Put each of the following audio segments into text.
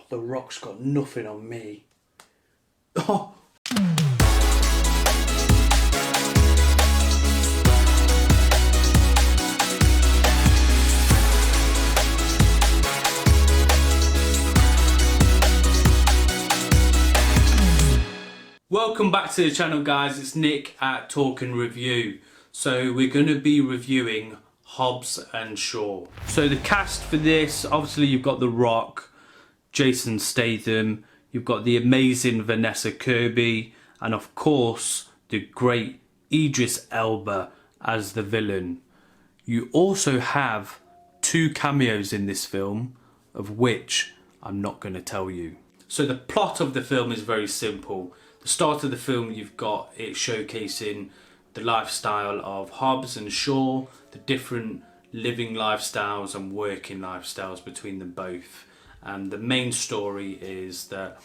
The Rock's got nothing on me. Oh. Welcome back to the channel, guys. It's Nick at Talk and Review. So we're going to be reviewing Hobbs and Shaw. So the cast for this, obviously you've got The Rock, Jason Statham, you've got the amazing Vanessa Kirby, and of course the great Idris Elba as the villain. You also have 2 cameos in this film, of which I'm not going to tell you. So the plot of the film is very simple. The start of the film, you've got it showcasing the lifestyle of Hobbs and Shaw, the different living lifestyles and working lifestyles between them both. And the main story is that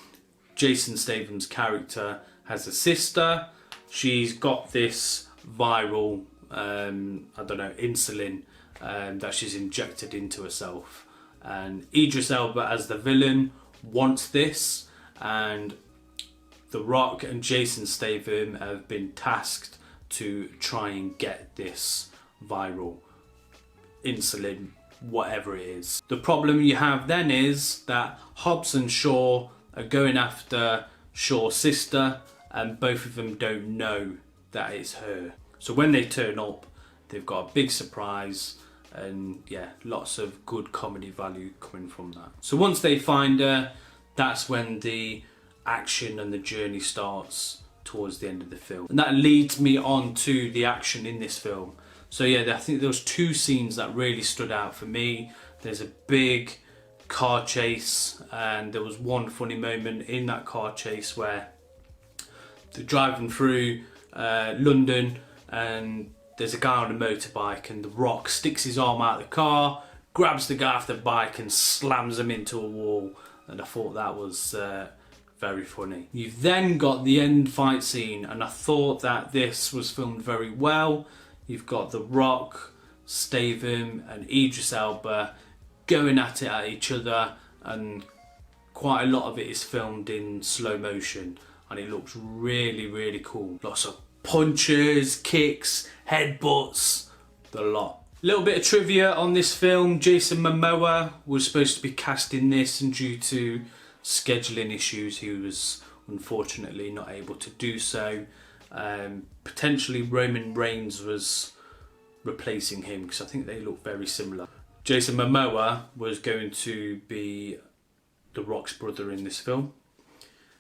Jason Statham's character has a sister. She's got this viral, insulin that she's injected into herself. And Idris Elba as the villain wants this, and The Rock and Jason Statham have been tasked to try and get this viral insulin, whatever it is. The problem you have then is that Hobbs and Shaw are going after Shaw's sister, and both of them don't know that it's her. So when they turn up, they've got a big surprise, and yeah, lots of good comedy value coming from that. So once they find her, that's when the action and the journey starts towards the end of the film. And that leads me on to the action in this film. So yeah, I think there was 2 scenes that really stood out for me. There's a big car chase, and there was one funny moment in that car chase where they're driving through London, and there's a guy on a motorbike, and The Rock sticks his arm out of the car, grabs the guy off the bike and slams him into a wall. And I thought that was very funny. You've then got the end fight scene, and I thought that this was filmed very well. You've got The Rock, Statham and Idris Elba going at it at each other, and quite a lot of it is filmed in slow motion, and it looks really, really cool. Lots of punches, kicks, headbutts, the lot. A little bit of trivia on this film. Jason Momoa was supposed to be cast in this, and due to scheduling issues he was unfortunately not able to do so. Potentially Roman Reigns was replacing him, because I think they look very similar. Jason Momoa was going to be The Rock's brother in this film.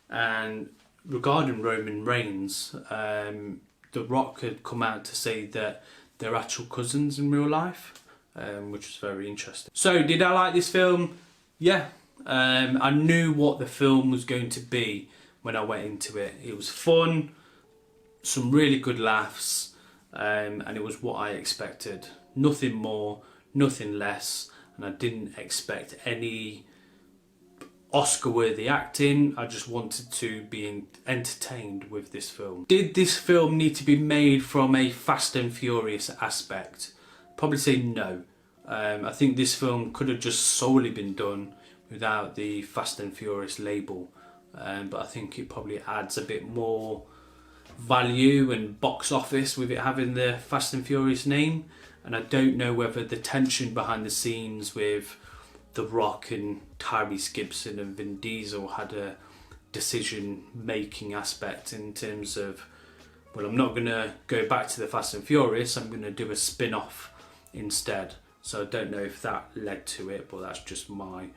And regarding Roman Reigns, The Rock had come out to say that they're actual cousins in real life, which was very interesting. So did I like this film? Yeah. I knew what the film was going to be when I went into it. It was fun, some really good laughs, and it was what I expected. Nothing more, nothing less, and I didn't expect any Oscar-worthy acting. I just wanted to be entertained with this film. Did this film need to be made from a Fast and Furious aspect? Probably say no. I think this film could have just solely been done without the Fast and Furious label, but I think it probably adds a bit more value and box office with it having the Fast and Furious name. And I don't know whether the tension behind the scenes with The Rock and Tyrese Gibson and Vin Diesel had a decision-making aspect in terms of, well, I'm not going to go back to the Fast and Furious, I'm going to do a spin-off instead. So I don't know if that led to it, but that's just my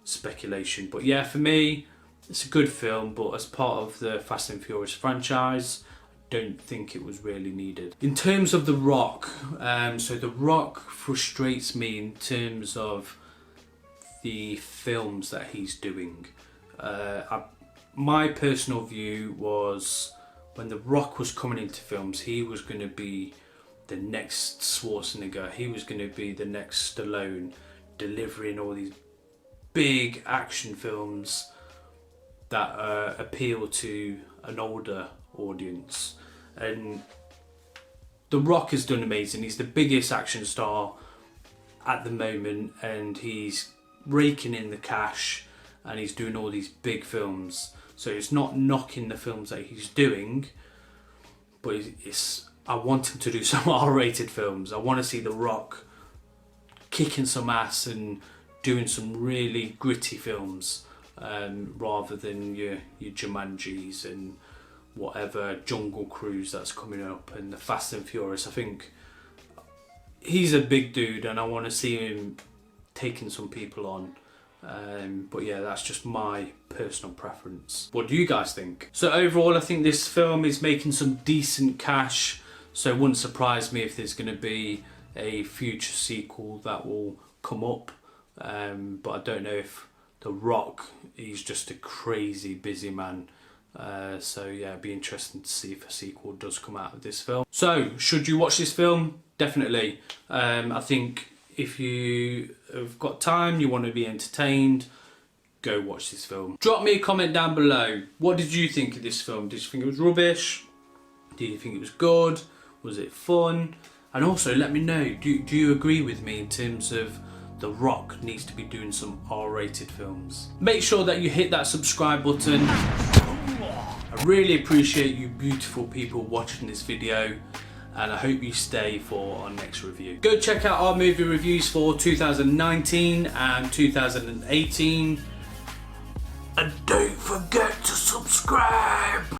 speculation. But yeah, for me, it's a good film, but as part of the Fast and Furious franchise, I don't think it was really needed. In terms of The Rock, so The Rock frustrates me in terms of the films that he's doing. My personal view was, when The Rock was coming into films, he was going to be the next Schwarzenegger, he was going to be the next Stallone, delivering all these big action films that appeal to an older audience. And The Rock has done amazing. He's the biggest action star at the moment, and he's raking in the cash, and he's doing all these big films. So it's not knocking the films that he's doing, but I want him to do some R-rated films. I want to see The Rock kicking some ass and doing some really gritty films, rather than your Jumanjis and whatever Jungle Cruise that's coming up and the Fast and Furious. I think he's a big dude and I want to see him taking some people on. But yeah, that's just my personal preference. What do you guys think? So overall, I think this film is making some decent cash, so it wouldn't surprise me if there's going to be a future sequel that will come up. But I don't know if The Rock, he's just a crazy busy man. So yeah, it'd be interesting to see if a sequel does come out of this film. So, should you watch this film? Definitely. I think if you have got time, you want to be entertained, go watch this film. Drop me a comment down below. What did you think of this film? Did you think it was rubbish? Did you think it was good? Was it fun? And also let me know, do you agree with me in terms of The Rock needs to be doing some R-rated films? Make sure that you hit that subscribe button. I really appreciate you beautiful people watching this video, and I hope you stay for our next review. Go check out our movie reviews for 2019 and 2018. And don't forget to subscribe!